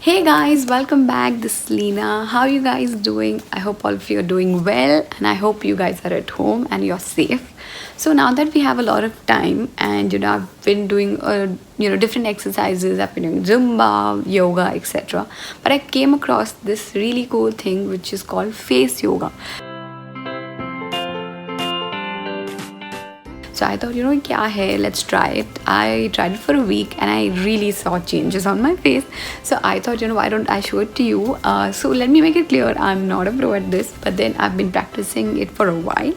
Hey guys, welcome back. This is Lena. How are you guys doing? I hope all of you are doing well, and I hope you guys are at home and you're safe. So now that we have a lot of time, and I've been doing different exercises. I've been doing Zumba, yoga, etc. But I came across this really cool thing which is called face yoga. So I thought, kya hai, let's try it. I tried it for a week and I really saw changes on my face. So I thought, why don't I show it to you? So let me make it clear, I'm not a pro at this, but then I've been practicing it for a while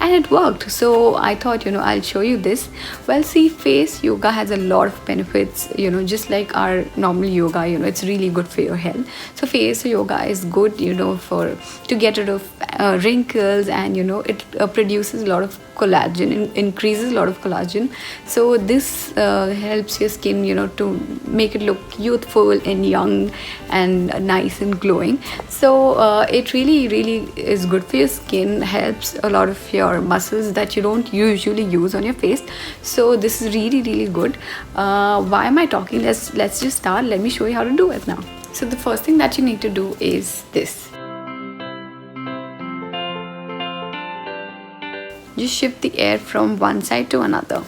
and it worked. So I thought, I'll show you this. Well, see, face yoga has a lot of benefits, just like our normal yoga, it's really good for your health. So face yoga is good, to get rid of wrinkles, and it produces a lot of collagen, increases a lot of collagen. So this helps your skin to make it look youthful and young and nice and glowing. So it really is good for your skin, helps a lot of your muscles that you don't usually use on your face. So this is really good. Why am I talking? Let's just start. Let me show you how to do it now. So the first thing that you need to do is this. Just shift the air from one side to another.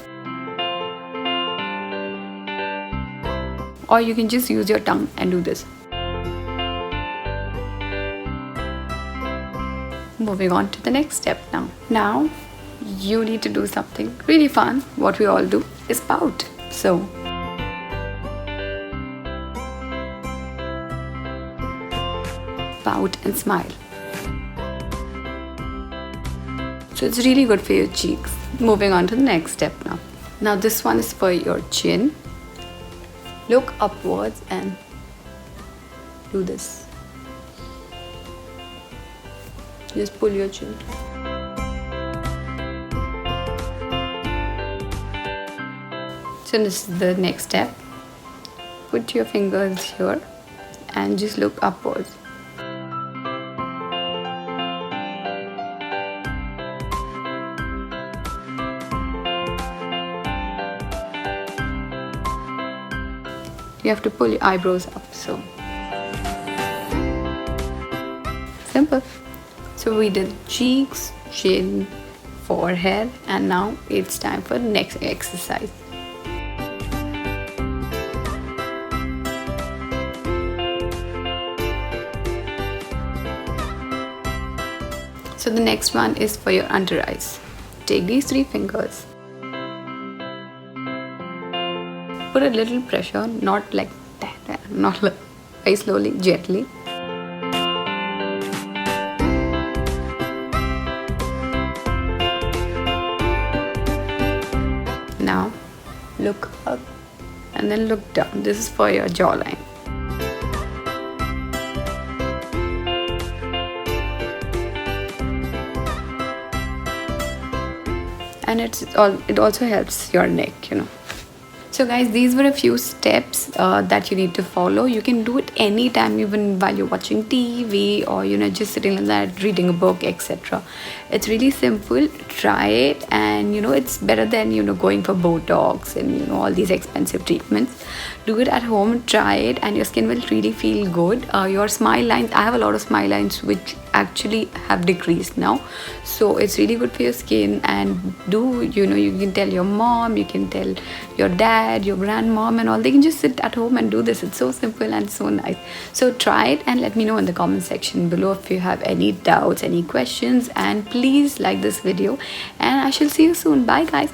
Or you can just use your tongue and do this. Moving on to the next step now. Now, you need to do something really fun. What we all do is pout. So, pout and smile. So it's really good for your cheeks. Moving on to the next step now. Now this one is for your chin. Look upwards and do this. Just pull your chin. So this is the next step. Put your fingers here and just look upwards. You have to pull your eyebrows up, so simple. So we did cheeks, chin, forehead, and now it's time for the next exercise. So the next one is for your under eyes. Take these 3 fingers. Put a little pressure, not like that, not like very slowly, gently. Now look up and then look down. This is for your jawline. And it also helps your neck, So guys, these were a few steps that you need to follow. You can do it anytime, even while you're watching TV or just sitting like that, reading a book, etc. It's really simple. Try it, and it's better than going for Botox and all these expensive treatments. Do it at home, try it, and your skin will really feel good. Your smile lines, I have a lot of smile lines which actually have decreased now, so it's really good for your skin. And you can tell your mom, you can tell your dad, your grandmom, and all. They can just sit at home and do this. It's so simple and so nice. So try it and let me know in the comment section below if you have any doubts, any questions, and please like this video, and I shall see you soon. Bye guys.